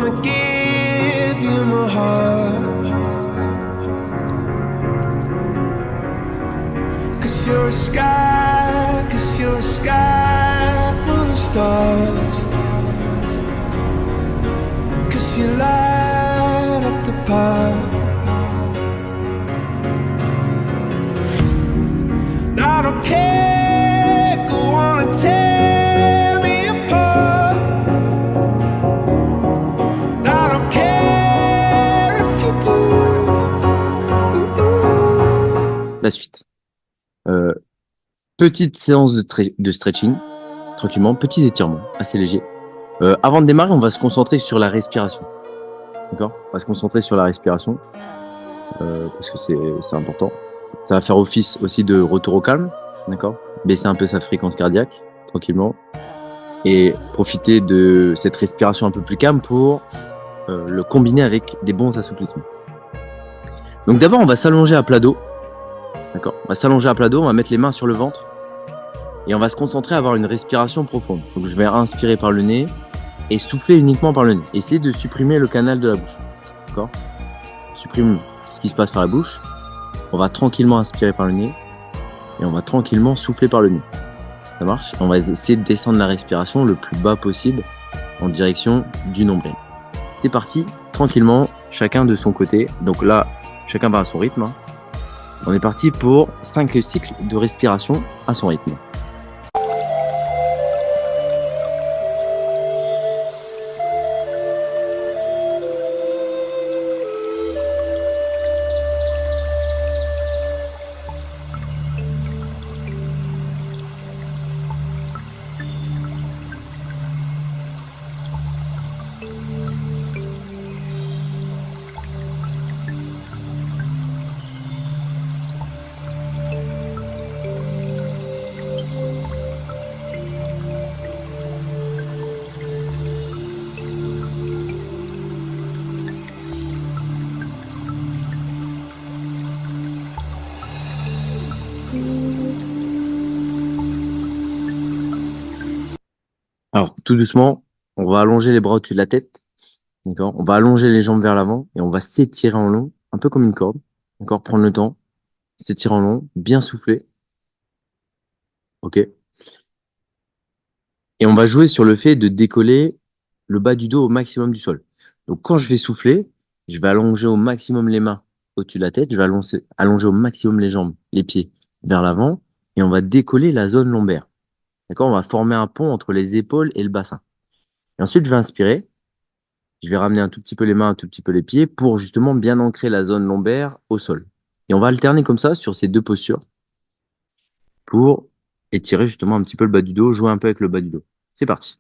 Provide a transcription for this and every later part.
wanna give you my heart, 'cause you're a sky full of stars, 'cause you light up the park. I don't care, go on and tear me apart. I don't care if you do. La suite. Petite séance de stretching, tranquillement, petits étirements, assez légers. Avant de démarrer, on va se concentrer sur la respiration. D'accord ? On va se concentrer sur la respiration, parce que c'est important. Ça va faire office aussi de retour au calme, d'accord ? Baisser un peu sa fréquence cardiaque, tranquillement. Et profiter de cette respiration un peu plus calme pour le combiner avec des bons assouplissements. Donc d'abord, on va s'allonger à plat dos. D'accord ? On va s'allonger à plat dos, on va mettre les mains sur le ventre. Et on va se concentrer à avoir une respiration profonde. Donc je vais inspirer par le nez et souffler uniquement par le nez. Essayez de supprimer le canal de la bouche. D'accord ? On supprime ce qui se passe par la bouche. On va tranquillement inspirer par le nez et on va tranquillement souffler par le nez. Ça marche ? On va essayer de descendre la respiration le plus bas possible en direction du nombril. C'est parti, tranquillement, chacun de son côté. Donc là, chacun va à son rythme. On est parti pour 5 cycles de respiration à son rythme. Alors, tout doucement, on va allonger les bras au-dessus de la tête. D'accord ? On va allonger les jambes vers l'avant et on va s'étirer en long, un peu comme une corde. D'accord ? Prendre le temps, s'étirer en long, bien souffler. OK ? Et on va jouer sur le fait de décoller le bas du dos au maximum du sol. Donc, quand je vais souffler, je vais allonger au maximum les mains au-dessus de la tête. Je vais allonger au maximum les jambes, les pieds vers l'avant. Et on va décoller la zone lombaire. D'accord ? On va former un pont entre les épaules et le bassin. Et ensuite, je vais inspirer. Je vais ramener un tout petit peu les mains, un tout petit peu les pieds pour justement bien ancrer la zone lombaire au sol. Et on va alterner comme ça sur ces deux postures pour étirer justement un petit peu le bas du dos, jouer un peu avec le bas du dos. C'est parti.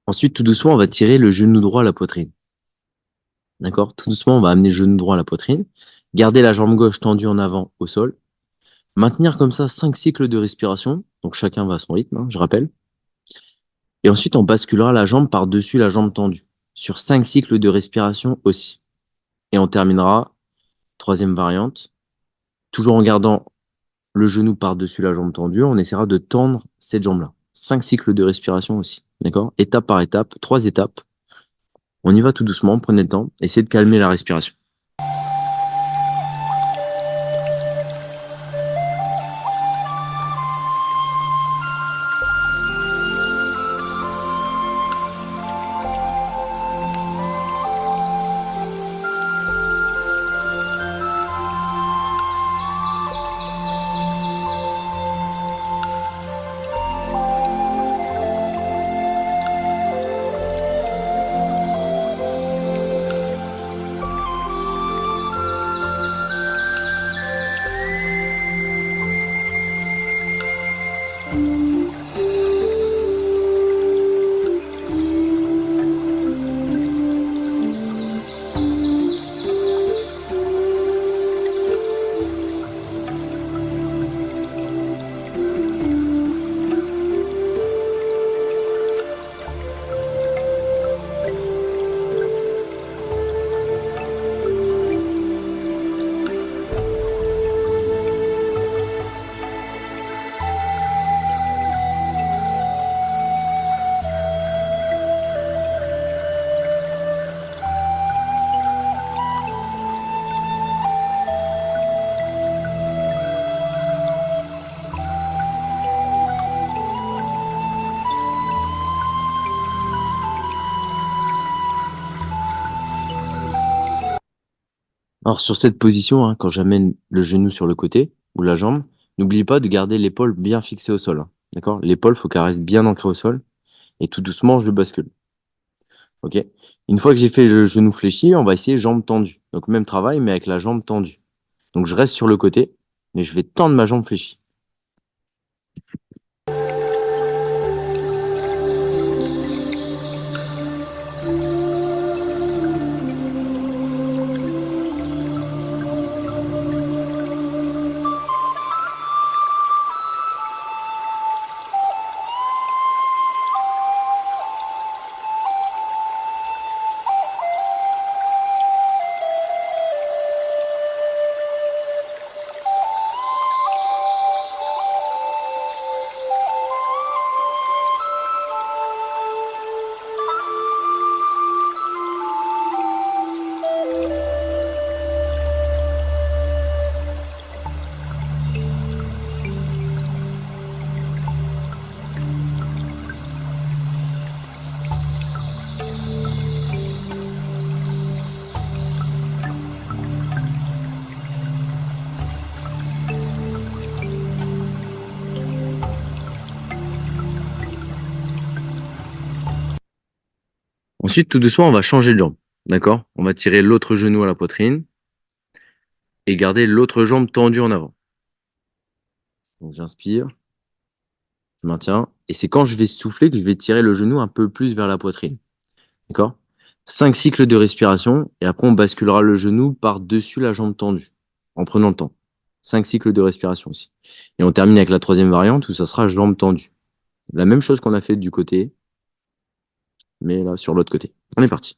Ensuite, tout doucement, on va tirer le genou droit à la poitrine. D'accord? Tout doucement, on va amener le genou droit à la poitrine. Garder la jambe gauche tendue en avant au sol. Maintenir comme ça 5 cycles de respiration. Donc chacun va à son rythme, hein, je rappelle. Et ensuite, on basculera la jambe par-dessus la jambe tendue. Sur 5 cycles de respiration aussi. Et on terminera, troisième variante, toujours en gardant le genou par-dessus la jambe tendue, on essaiera de tendre cette jambe-là. 5 cycles de respiration aussi. D'accord? Étape par étape, 3 étapes. On y va tout doucement, prenez le temps, essayez de calmer la respiration. Alors sur cette position, hein, quand j'amène le genou sur le côté ou la jambe, n'oublie pas de garder l'épaule bien fixée au sol, hein, d'accord? L'épaule, faut qu'elle reste bien ancrée au sol et tout doucement, je le bascule. Ok? Une fois que j'ai fait le genou fléchi, on va essayer jambe tendue. Donc même travail, mais avec la jambe tendue. Donc je reste sur le côté, mais je vais tendre ma jambe fléchie. Ensuite, tout doucement, on va changer de jambe. D'accord? On va tirer l'autre genou à la poitrine et garder l'autre jambe tendue en avant. Donc j'inspire, je maintiens. Et c'est quand je vais souffler que je vais tirer le genou un peu plus vers la poitrine. D'accord? 5 cycles de respiration et après on basculera le genou par-dessus la jambe tendue en prenant le temps. 5 cycles de respiration aussi. Et on termine avec la troisième variante où ça sera jambe tendue. La même chose qu'on a fait du côté, mais là sur l'autre côté. On est parti.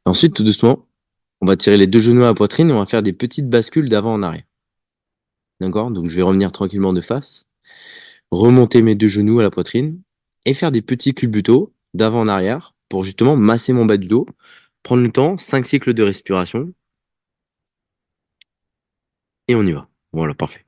Ensuite, tout doucement, on va tirer les deux genoux à la poitrine et on va faire des petites bascules d'avant en arrière. D'accord? Donc, je vais revenir tranquillement de face, remonter mes deux genoux à la poitrine et faire des petits culbutos d'avant en arrière pour justement masser mon bas du dos. Prendre le temps, 5 cycles de respiration et on y va. Voilà, parfait.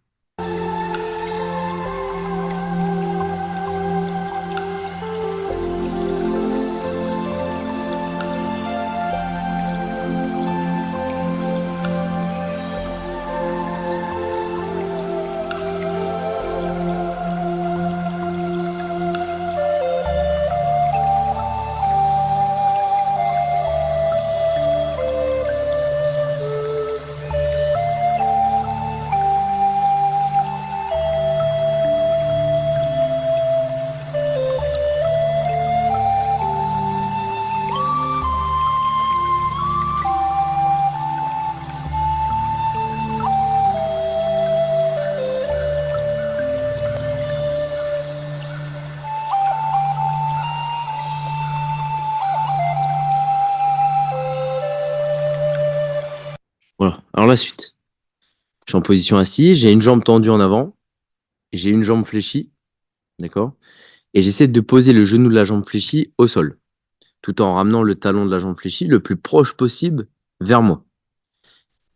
Voilà. Alors la suite. Je suis en position assise, j'ai une jambe tendue en avant, j'ai une jambe fléchie, d'accord? Et j'essaie de poser le genou de la jambe fléchie au sol, tout en ramenant le talon de la jambe fléchie le plus proche possible vers moi.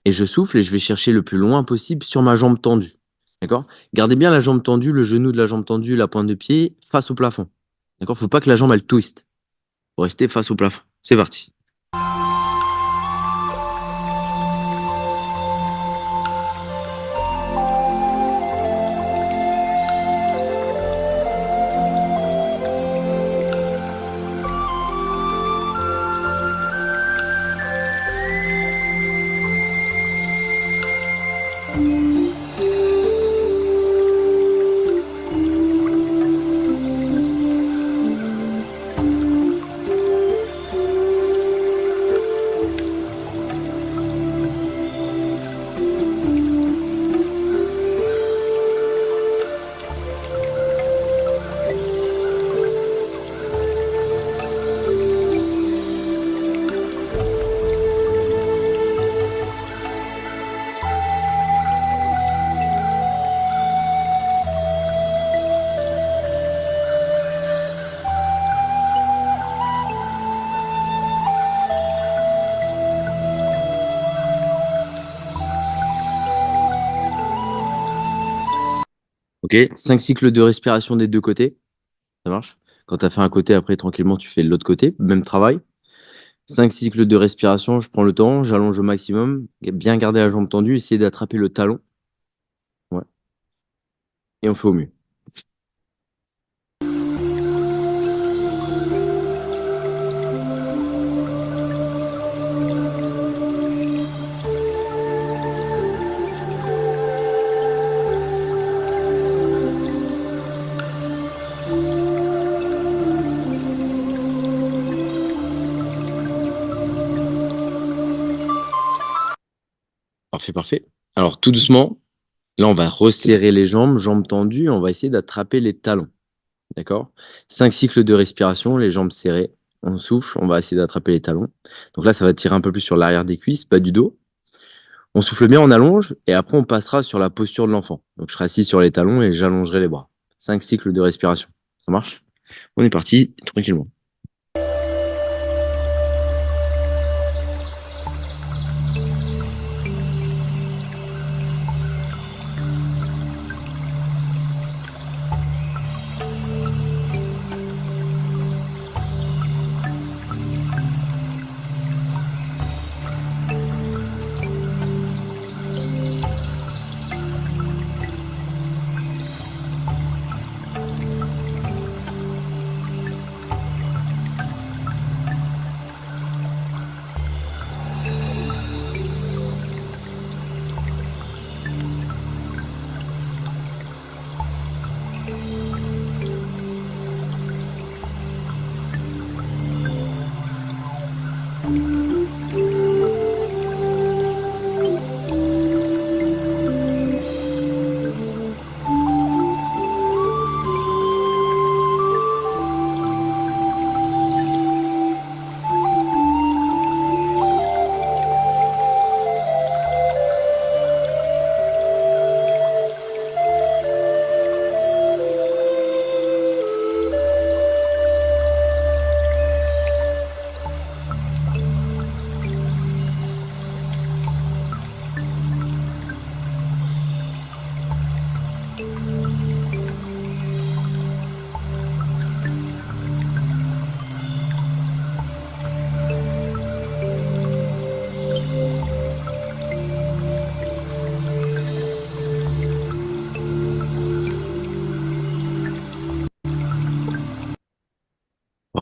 Et je souffle et je vais chercher le plus loin possible sur ma jambe tendue. D'accord? Gardez bien la jambe tendue, le genou de la jambe tendue, la pointe de pied face au plafond. D'accord? Faut pas que la jambe elle twiste. Faut rester face au plafond. C'est parti. Ok? 5 cycles de respiration des deux côtés. Ça marche? Quand tu as fait un côté, après, tranquillement, tu fais l'autre côté. Même travail. 5 cycles de respiration, je prends le temps, j'allonge au maximum, bien garder la jambe tendue, essayer d'attraper le talon. Ouais. Et on fait au mieux. Parfait, parfait. Alors, tout doucement, là, on va resserrer les jambes, jambes tendues, on va essayer d'attraper les talons. D'accord? 5 cycles de respiration, les jambes serrées. On souffle, on va essayer d'attraper les talons. Donc là, ça va tirer un peu plus sur l'arrière des cuisses, pas du dos. On souffle bien, on allonge, et après, on passera sur la posture de l'enfant. Donc, je serai assis sur les talons et j'allongerai les bras. 5 cycles de respiration. Ça marche? On est parti, tranquillement.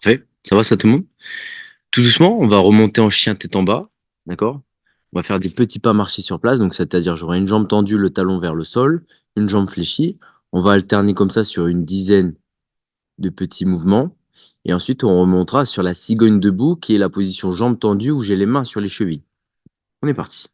Parfait. Ça va, ça, tout le monde? Tout doucement, on va remonter en chien tête en bas. D'accord? On va faire des petits pas marchés sur place. Donc, c'est-à-dire, j'aurai une jambe tendue, le talon vers le sol, une jambe fléchie. On va alterner comme ça sur une dizaine de petits mouvements. Et ensuite, on remontera sur la cigogne debout, qui est la position jambe tendue où j'ai les mains sur les chevilles. On est parti.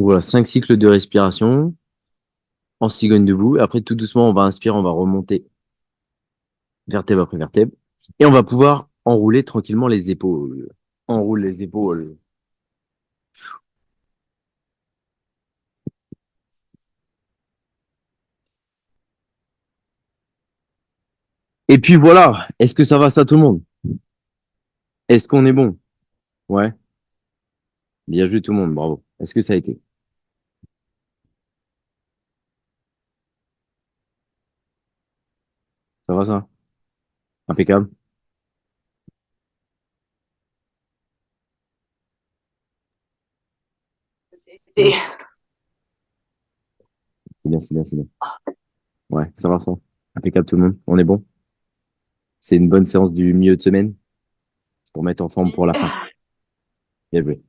Voilà, 5 cycles de respiration en cigogne debout. Et après, tout doucement, on va inspirer, on va remonter vertèbre après vertèbre. Et on va pouvoir enrouler tranquillement les épaules. Enroule les épaules. Et puis voilà. Est-ce que ça va, ça, tout le monde? Est-ce qu'on est bon? Ouais. Bien joué, tout le monde. Bravo. Est-ce que ça a été? Ça va, ça? Impeccable. Et C'est bien, c'est bien, c'est bien. Ouais, ça va, ça. Impeccable, tout le monde. On est bon. C'est une bonne séance du milieu de semaine. C'est pour mettre en forme pour la fin. Bien joué.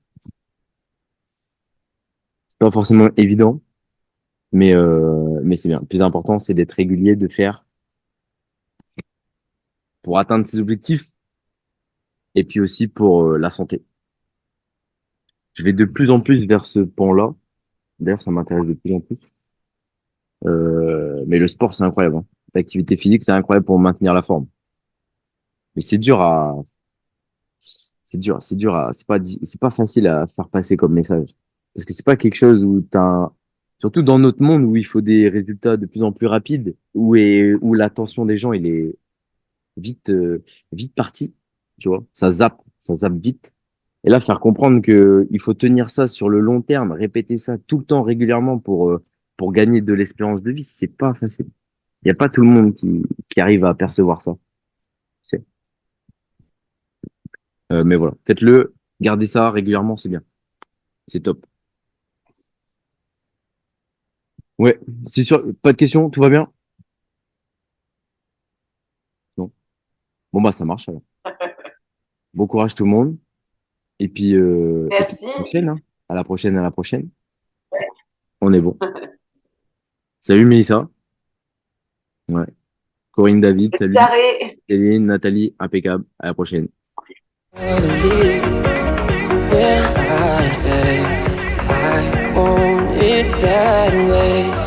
C'est pas forcément évident, mais c'est bien. Le plus important, c'est d'être régulier, de faire pour atteindre ses objectifs et puis aussi pour la santé. Je vais de plus en plus vers ce pan-là. D'ailleurs, ça m'intéresse de plus en plus. Mais le sport, c'est incroyable, hein. L'activité physique, c'est incroyable pour maintenir la forme. Mais c'est dur c'est pas facile à faire passer comme message. Parce que c'est pas quelque chose où surtout dans notre monde où il faut des résultats de plus en plus rapides, où l'attention des gens, il est vite, vite parti, tu vois. Ça zappe vite. Et là, faire comprendre que il faut tenir ça sur le long terme, répéter ça tout le temps régulièrement pour gagner de l'espérance de vie, c'est pas facile. Il n'y a pas tout le monde qui arrive à percevoir ça. tu sais. Mais voilà, faites-le, gardez ça régulièrement, c'est bien. C'est top. Ouais, c'est sûr, pas de questions, tout va bien? Non. Bon, bah, ça marche alors. Bon courage tout le monde. Et puis à la merci. prochaine, hein. À la prochaine, à la prochaine. On est bon. Salut Mélissa. Ouais. Corinne David, salut. Carré. Céline, Nathalie, impeccable. À la prochaine. When I said I want it that way.